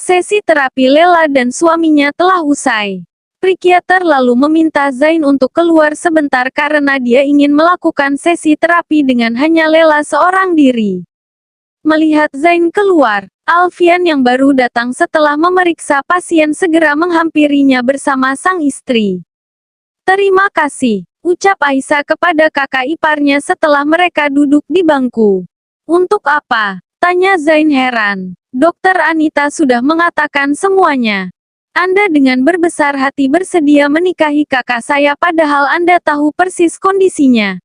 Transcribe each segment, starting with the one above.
Sesi terapi Lela dan suaminya telah usai. Psikiater lalu meminta Zain untuk keluar sebentar karena dia ingin melakukan sesi terapi dengan hanya Lela seorang diri. Melihat Zain keluar, Alfian yang baru datang setelah memeriksa pasien segera menghampirinya bersama sang istri. "Terima kasih," ucap Aisyah kepada kakak iparnya setelah mereka duduk di bangku. "Untuk apa?" tanya Zain heran. "Dokter Anita sudah mengatakan semuanya. Anda dengan berbesar hati bersedia menikahi kakak saya padahal Anda tahu persis kondisinya.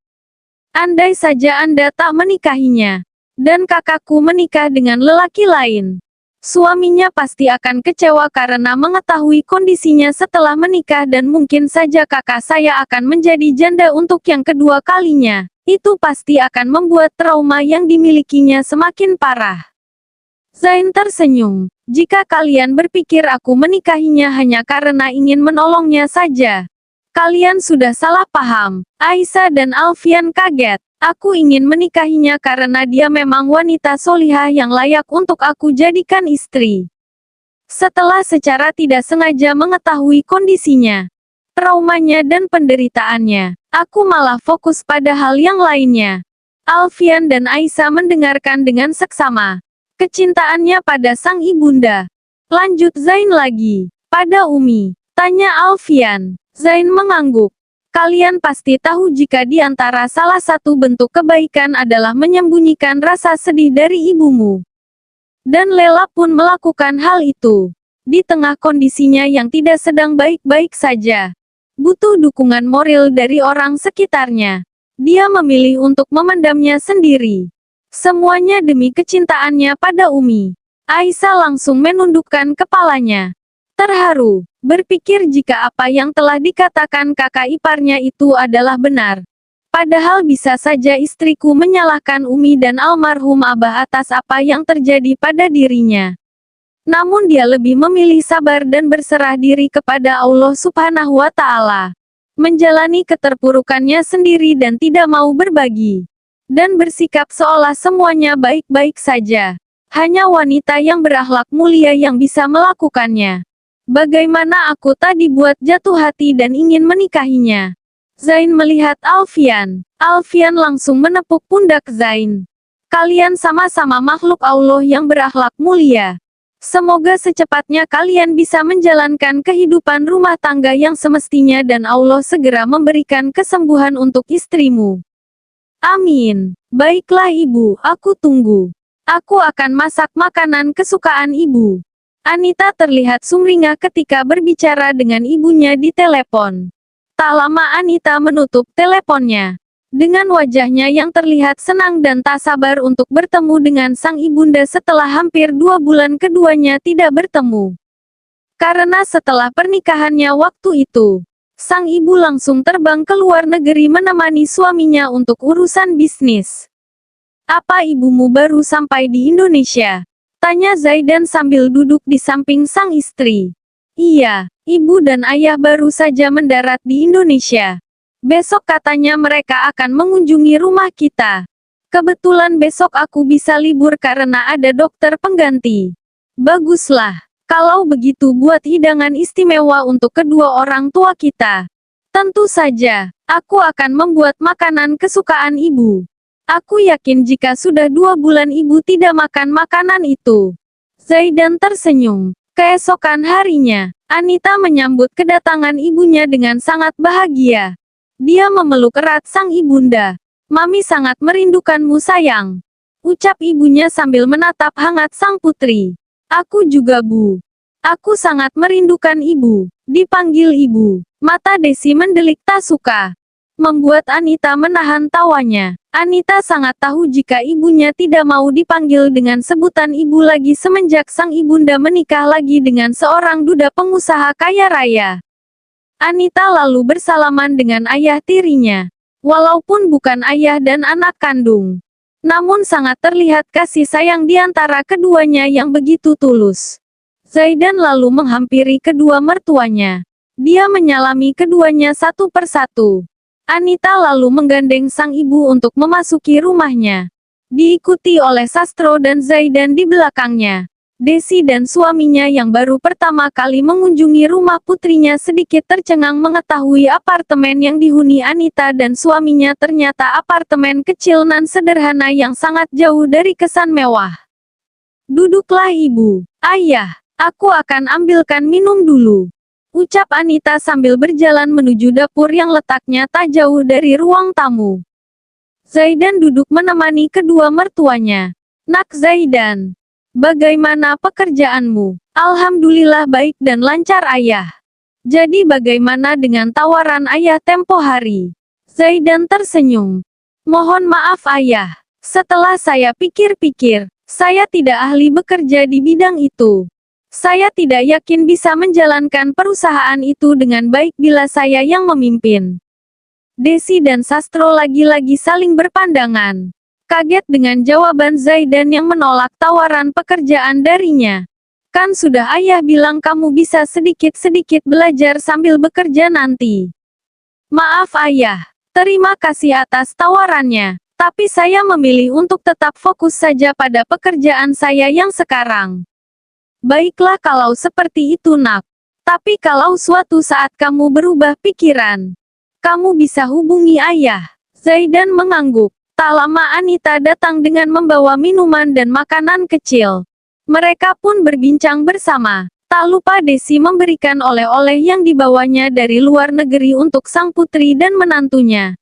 Andai saja Anda tak menikahinya, dan kakakku menikah dengan lelaki lain, suaminya pasti akan kecewa karena mengetahui kondisinya setelah menikah dan mungkin saja kakak saya akan menjadi janda untuk yang kedua kalinya. Itu pasti akan membuat trauma yang dimilikinya semakin parah." Zain tersenyum. "Jika kalian berpikir aku menikahinya hanya karena ingin menolongnya saja, kalian sudah salah paham." Aisyah dan Alfian kaget. "Aku ingin menikahinya karena dia memang wanita solihah yang layak untuk aku jadikan istri." Setelah secara tidak sengaja mengetahui kondisinya, traumanya dan penderitaannya, aku malah fokus pada hal yang lainnya. Alfian dan Aisyah mendengarkan dengan seksama. "Kecintaannya pada sang ibunda," lanjut Zain lagi. "Pada Umi?" tanya Alfian. Zain mengangguk. "Kalian pasti tahu jika di antara salah satu bentuk kebaikan adalah menyembunyikan rasa sedih dari ibumu. Dan Lela pun melakukan hal itu. Di tengah kondisinya yang tidak sedang baik-baik saja. Butuh dukungan moral dari orang sekitarnya. Dia memilih untuk memendamnya sendiri. Semuanya demi kecintaannya pada Umi." Aisyah langsung menundukkan kepalanya. Terharu, berpikir jika apa yang telah dikatakan kakak iparnya itu adalah benar. Padahal bisa saja istriku menyalahkan Umi dan almarhum Abah atas apa yang terjadi pada dirinya. Namun dia lebih memilih sabar dan berserah diri kepada Allah Subhanahu wa Ta'ala. Menjalani keterpurukannya sendiri dan tidak mau berbagi. Dan bersikap seolah semuanya baik-baik saja. Hanya wanita yang berakhlak mulia yang bisa melakukannya. Bagaimana aku tak dibuat jatuh hati dan ingin menikahinya? Zain melihat Alfian. Alfian langsung menepuk pundak Zain. "Kalian sama-sama makhluk Allah yang berakhlak mulia. Semoga secepatnya kalian bisa menjalankan kehidupan rumah tangga yang semestinya dan Allah segera memberikan kesembuhan untuk istrimu." "Amin. Baiklah Ibu, aku tunggu. Aku akan masak makanan kesukaan Ibu." Anita terlihat sumringah ketika berbicara dengan ibunya di telepon. Tak lama Anita menutup teleponnya. Dengan wajahnya yang terlihat senang dan tak sabar untuk bertemu dengan sang ibunda setelah hampir 2 bulan keduanya tidak bertemu. Karena setelah pernikahannya waktu itu, sang ibu langsung terbang ke luar negeri menemani suaminya untuk urusan bisnis. "Apa ibumu baru sampai di Indonesia?" tanya Zaidan sambil duduk di samping sang istri. "Iya, ibu dan ayah baru saja mendarat di Indonesia. Besok katanya mereka akan mengunjungi rumah kita. Kebetulan besok aku bisa libur karena ada dokter pengganti." "Baguslah. Kalau begitu buat hidangan istimewa untuk kedua orang tua kita." "Tentu saja. Aku akan membuat makanan kesukaan ibu. Aku yakin jika sudah 2 bulan ibu tidak makan makanan itu." Zaidan tersenyum. Keesokan harinya, Anita menyambut kedatangan ibunya dengan sangat bahagia. Dia memeluk erat sang ibunda. "Mami sangat merindukanmu sayang," ucap ibunya sambil menatap hangat sang putri. "Aku juga Bu. Aku sangat merindukan ibu." Dipanggil ibu, mata Desi mendelik tak suka. Membuat Anita menahan tawanya. Anita sangat tahu jika ibunya tidak mau dipanggil dengan sebutan ibu lagi semenjak sang ibunda menikah lagi dengan seorang duda pengusaha kaya raya. Anita lalu bersalaman dengan ayah tirinya. Walaupun bukan ayah dan anak kandung, namun sangat terlihat kasih sayang di antara keduanya yang begitu tulus. Zaidan lalu menghampiri kedua mertuanya. Dia menyalami keduanya satu persatu. Anita lalu menggandeng sang ibu untuk memasuki rumahnya. Diikuti oleh Sastro dan Zaidan di belakangnya. Desi dan suaminya yang baru pertama kali mengunjungi rumah putrinya sedikit tercengang mengetahui apartemen yang dihuni Anita dan suaminya ternyata apartemen kecil nan sederhana yang sangat jauh dari kesan mewah. "Duduklah ibu, ayah, aku akan ambilkan minum dulu," ucap Anita sambil berjalan menuju dapur yang letaknya tak jauh dari ruang tamu. Zaidan duduk menemani kedua mertuanya. "Nak Zaidan, bagaimana pekerjaanmu?" "Alhamdulillah baik dan lancar ayah." "Jadi bagaimana dengan tawaran ayah tempo hari?" Zaidan tersenyum. "Mohon maaf ayah. Setelah saya pikir-pikir, saya tidak ahli bekerja di bidang itu. Saya tidak yakin bisa menjalankan perusahaan itu dengan baik bila saya yang memimpin." Desi dan Sastro lagi-lagi saling berpandangan. Kaget dengan jawaban Zaidan yang menolak tawaran pekerjaan darinya. "Kan sudah ayah bilang kamu bisa sedikit-sedikit belajar sambil bekerja nanti." "Maaf ayah, terima kasih atas tawarannya, tapi saya memilih untuk tetap fokus saja pada pekerjaan saya yang sekarang." "Baiklah kalau seperti itu nak. Tapi kalau suatu saat kamu berubah pikiran, kamu bisa hubungi ayah." Zaidan mengangguk. Tak lama Anita datang dengan membawa minuman dan makanan kecil. Mereka pun berbincang bersama. Tak lupa Desi memberikan oleh-oleh yang dibawanya dari luar negeri untuk sang putri dan menantunya.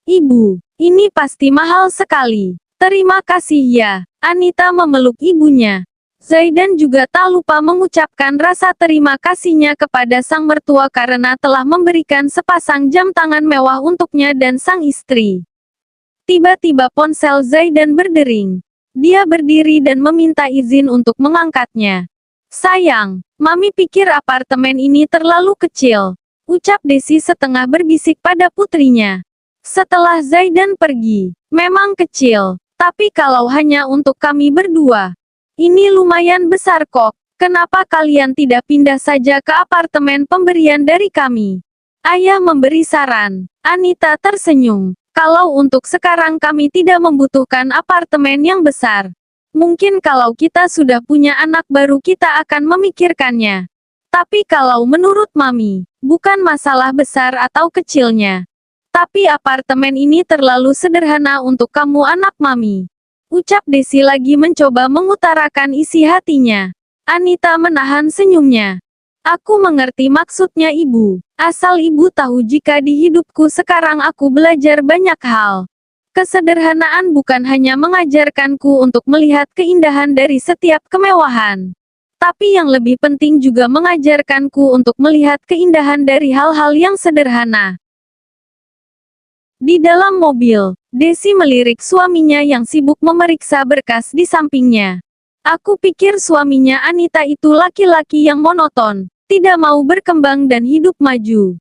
"Ibu, ini pasti mahal sekali." "Terima kasih ya." Anita memeluk ibunya. Zaidan juga tak lupa mengucapkan rasa terima kasihnya kepada sang mertua karena telah memberikan sepasang jam tangan mewah untuknya dan sang istri. Tiba-tiba ponsel Zaidan berdering. Dia berdiri dan meminta izin untuk mengangkatnya. "Sayang, Mami pikir apartemen ini terlalu kecil," ucap Desi setengah berbisik pada putrinya. Setelah Zaidan pergi, "Memang kecil, tapi kalau hanya untuk kami berdua, ini lumayan besar kok. Kenapa kalian tidak pindah saja ke apartemen pemberian dari kami?" Ayah memberi saran. Anita tersenyum. "Kalau untuk sekarang kami tidak membutuhkan apartemen yang besar. Mungkin kalau kita sudah punya anak baru kita akan memikirkannya. Tapi kalau menurut Mami, bukan masalah besar atau kecilnya. Tapi apartemen ini terlalu sederhana untuk kamu anak Mami," ucap Desi lagi mencoba mengutarakan isi hatinya. Anita menahan senyumnya. "Aku mengerti maksudnya ibu. Asal ibu tahu jika di hidupku sekarang aku belajar banyak hal. Kesederhanaan bukan hanya mengajarkanku untuk melihat keindahan dari setiap kemewahan. Tapi yang lebih penting juga mengajarkanku untuk melihat keindahan dari hal-hal yang sederhana." Di dalam mobil, Desi melirik suaminya yang sibuk memeriksa berkas di sampingnya. "Aku pikir suaminya Anita itu laki-laki yang monoton, tidak mau berkembang dan hidup maju."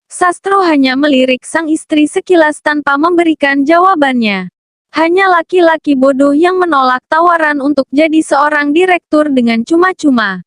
Sastro hanya melirik sang istri sekilas tanpa memberikan jawabannya. Hanya laki-laki bodoh yang menolak tawaran untuk jadi seorang direktur dengan cuma-cuma.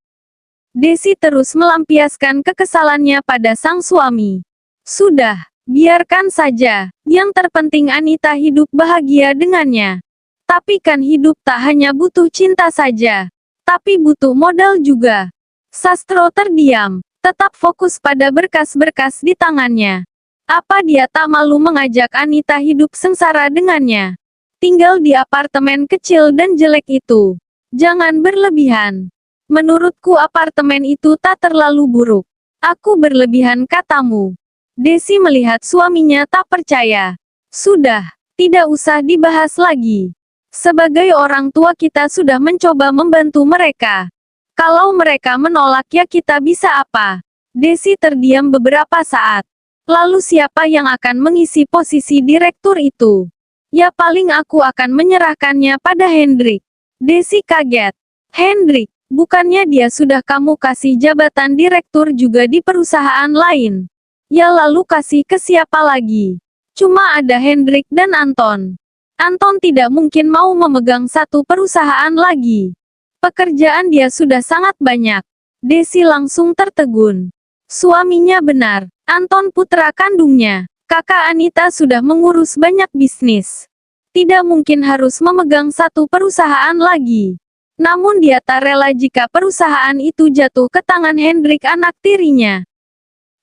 Desi terus melampiaskan kekesalannya pada sang suami. "Sudah, biarkan saja. Yang terpenting Anita hidup bahagia dengannya. Tapi kan hidup tak hanya butuh cinta saja, tapi butuh modal juga." Sastro terdiam, tetap fokus pada berkas-berkas di tangannya. Apa dia tak malu mengajak Anita hidup sengsara dengannya? Tinggal di apartemen kecil dan jelek itu. Jangan berlebihan. Menurutku apartemen itu tak terlalu buruk. Aku berlebihan katamu. Desi melihat suaminya tak percaya. Sudah, tidak usah dibahas lagi. Sebagai orang tua kita sudah mencoba membantu mereka. Kalau mereka menolak ya kita bisa apa? Desi terdiam beberapa saat. Lalu siapa yang akan mengisi posisi direktur itu? Ya paling aku akan menyerahkannya pada Hendrik. Desi kaget. Hendrik, bukannya dia sudah kamu kasih jabatan direktur juga di perusahaan lain? Ya lalu kasih ke siapa lagi? Cuma ada Hendrik dan Anton. Anton tidak mungkin mau memegang satu perusahaan lagi. Pekerjaan dia sudah sangat banyak. Desi langsung tertegun. Suaminya benar. Anton putra kandungnya. Kakak Anita sudah mengurus banyak bisnis. Tidak mungkin harus memegang satu perusahaan lagi. Namun dia tak rela jika perusahaan itu jatuh ke tangan Hendrik anak tirinya.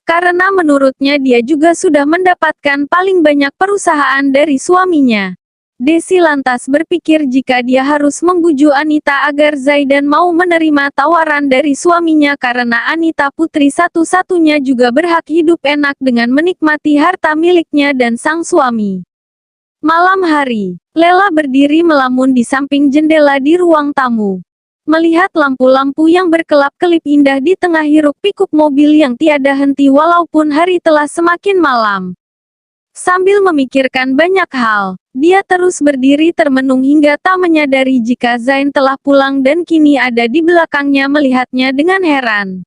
Karena menurutnya dia juga sudah mendapatkan paling banyak perusahaan dari suaminya. Desi lantas berpikir jika dia harus membujuk Anita agar Zaidan mau menerima tawaran dari suaminya karena Anita putri satu-satunya juga berhak hidup enak dengan menikmati harta miliknya dan sang suami. Malam hari, Lela berdiri melamun di samping jendela di ruang tamu. Melihat lampu-lampu yang berkelap-kelip indah di tengah hiruk-pikuk mobil yang tiada henti walaupun hari telah semakin malam. Sambil memikirkan banyak hal, dia terus berdiri termenung hingga tak menyadari jika Zain telah pulang dan kini ada di belakangnya melihatnya dengan heran.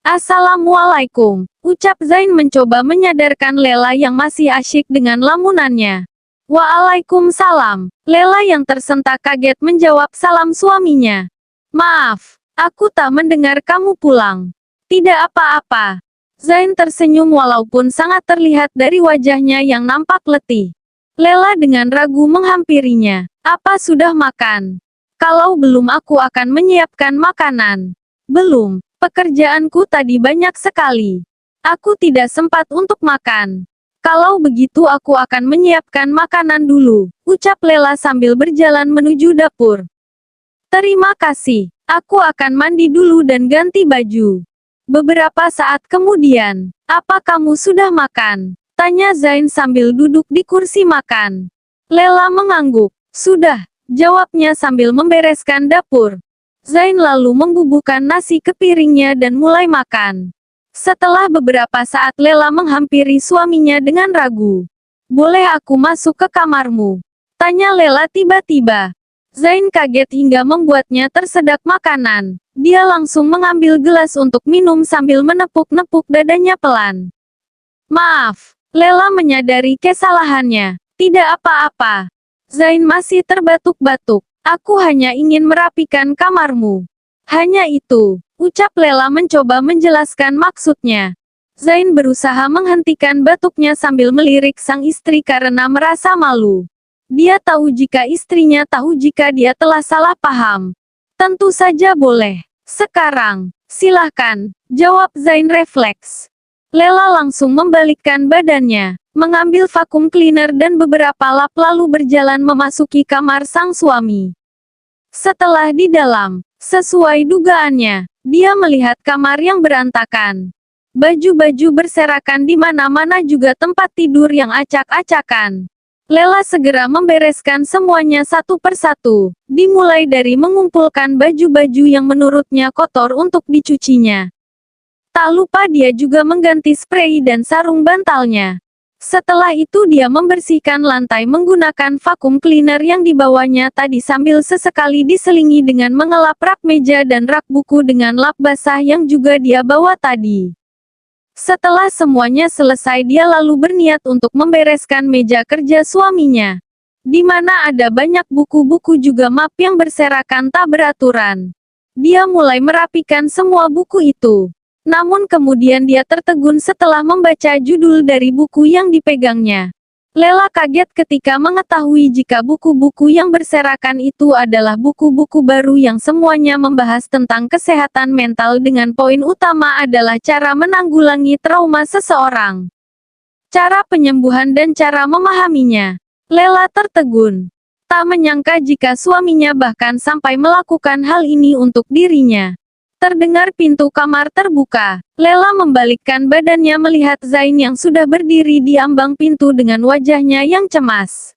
"Assalamualaikum," ucap Zain mencoba menyadarkan Lela yang masih asyik dengan lamunannya. "Waalaikumsalam," Lela yang tersentak kaget menjawab salam suaminya. "Maaf, aku tak mendengar kamu pulang." "Tidak apa-apa." Zain tersenyum walaupun sangat terlihat dari wajahnya yang nampak letih. Lela dengan ragu menghampirinya. "Apa sudah makan?" "Kalau belum aku akan menyiapkan makanan." "Belum, pekerjaanku tadi banyak sekali. Aku tidak sempat untuk makan." "Kalau begitu aku akan menyiapkan makanan dulu," ucap Lela sambil berjalan menuju dapur. "Terima kasih. Aku akan mandi dulu dan ganti baju." Beberapa saat kemudian, "Apa kamu sudah makan?" tanya Zain sambil duduk di kursi makan. Lela mengangguk. "Sudah," jawabnya sambil membereskan dapur. Zain lalu membubuhkan nasi ke piringnya dan mulai makan. Setelah beberapa saat Lela menghampiri suaminya dengan ragu. "Boleh aku masuk ke kamarmu?" tanya Lela tiba-tiba. Zain kaget hingga membuatnya tersedak makanan. Dia langsung mengambil gelas untuk minum sambil menepuk-nepuk dadanya pelan. "Maaf." Lela menyadari kesalahannya. "Tidak apa-apa." Zain masih terbatuk-batuk. "Aku hanya ingin merapikan kamarmu." "Hanya itu," ucap Lela mencoba menjelaskan maksudnya. Zain berusaha menghentikan batuknya sambil melirik sang istri karena merasa malu. Dia tahu jika istrinya tahu jika dia telah salah paham. "Tentu saja boleh. Sekarang, silahkan," jawab Zain refleks. Lela langsung membalikkan badannya, mengambil vakum cleaner dan beberapa lap lalu berjalan memasuki kamar sang suami. Setelah di dalam, sesuai dugaannya, dia melihat kamar yang berantakan. Baju-baju berserakan di mana-mana juga tempat tidur yang acak-acakan. Lela segera membereskan semuanya satu persatu, dimulai dari mengumpulkan baju-baju yang menurutnya kotor untuk dicucinya. Tak lupa dia juga mengganti sprei dan sarung bantalnya. Setelah itu dia membersihkan lantai menggunakan vakum cleaner yang dibawanya tadi sambil sesekali diselingi dengan mengelap rak meja dan rak buku dengan lap basah yang juga dia bawa tadi. Setelah semuanya selesai dia lalu berniat untuk membereskan meja kerja suaminya. Di mana ada banyak buku-buku juga map yang berserakan tak beraturan. Dia mulai merapikan semua buku itu. Namun kemudian dia tertegun setelah membaca judul dari buku yang dipegangnya. Lela kaget ketika mengetahui jika buku-buku yang berserakan itu adalah buku-buku baru yang semuanya membahas tentang kesehatan mental dengan poin utama adalah cara menanggulangi trauma seseorang, cara penyembuhan dan cara memahaminya. Lela tertegun. Tak menyangka jika suaminya bahkan sampai melakukan hal ini untuk dirinya. Terdengar pintu kamar terbuka. Lela membalikkan badannya melihat Zain yang sudah berdiri di ambang pintu dengan wajahnya yang cemas.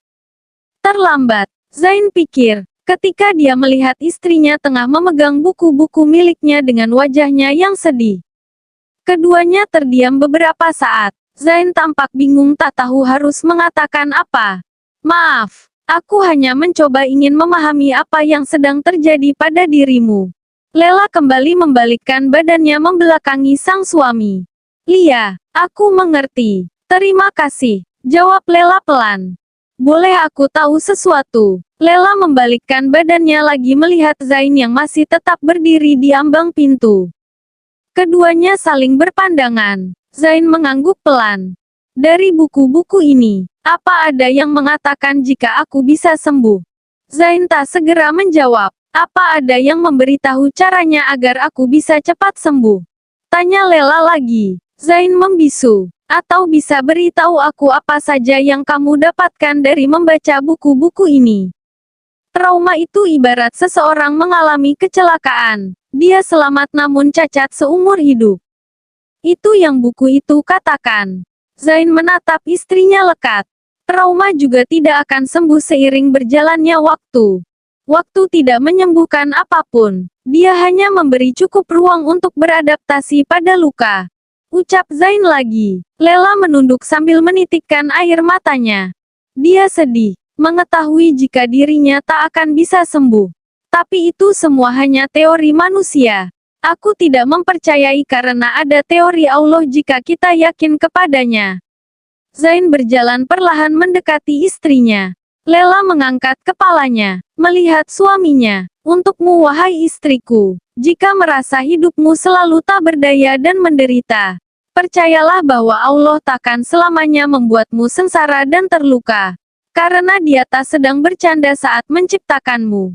Terlambat, Zain pikir, ketika dia melihat istrinya tengah memegang buku-buku miliknya dengan wajahnya yang sedih. Keduanya terdiam beberapa saat. Zain tampak bingung tak tahu harus mengatakan apa. "Maaf, aku hanya mencoba ingin memahami apa yang sedang terjadi pada dirimu." Lela kembali membalikkan badannya membelakangi sang suami. "Iya, aku mengerti. Terima kasih," jawab Lela pelan. "Boleh aku tahu sesuatu?" Lela membalikkan badannya lagi melihat Zain yang masih tetap berdiri di ambang pintu. Keduanya saling berpandangan. Zain mengangguk pelan. "Dari buku-buku ini, apa ada yang mengatakan jika aku bisa sembuh?" Zain tak segera menjawab. Apa ada yang memberitahu caranya agar aku bisa cepat sembuh? Tanya Lela lagi. Zain membisu. Atau bisa beritahu aku apa saja yang kamu dapatkan dari membaca buku-buku ini? Trauma itu ibarat seseorang mengalami kecelakaan. Dia selamat namun cacat seumur hidup. Itu yang buku itu katakan. Zain menatap istrinya lekat. Trauma juga tidak akan sembuh seiring berjalannya waktu. Waktu tidak menyembuhkan apapun. Dia hanya memberi cukup ruang untuk beradaptasi pada luka. Ucap Zain lagi. Lela menunduk sambil menitikkan air matanya. Dia sedih, mengetahui jika dirinya tak akan bisa sembuh. Tapi itu semua hanya teori manusia. Aku tidak mempercayai karena ada teori Allah jika kita yakin kepadanya. Zain berjalan perlahan mendekati istrinya. Lela mengangkat kepalanya, melihat suaminya. Untukmu wahai istriku, jika merasa hidupmu selalu tak berdaya dan menderita, percayalah bahwa Allah takkan selamanya membuatmu sengsara dan terluka. Karena Dia tak sedang bercanda saat menciptakanmu.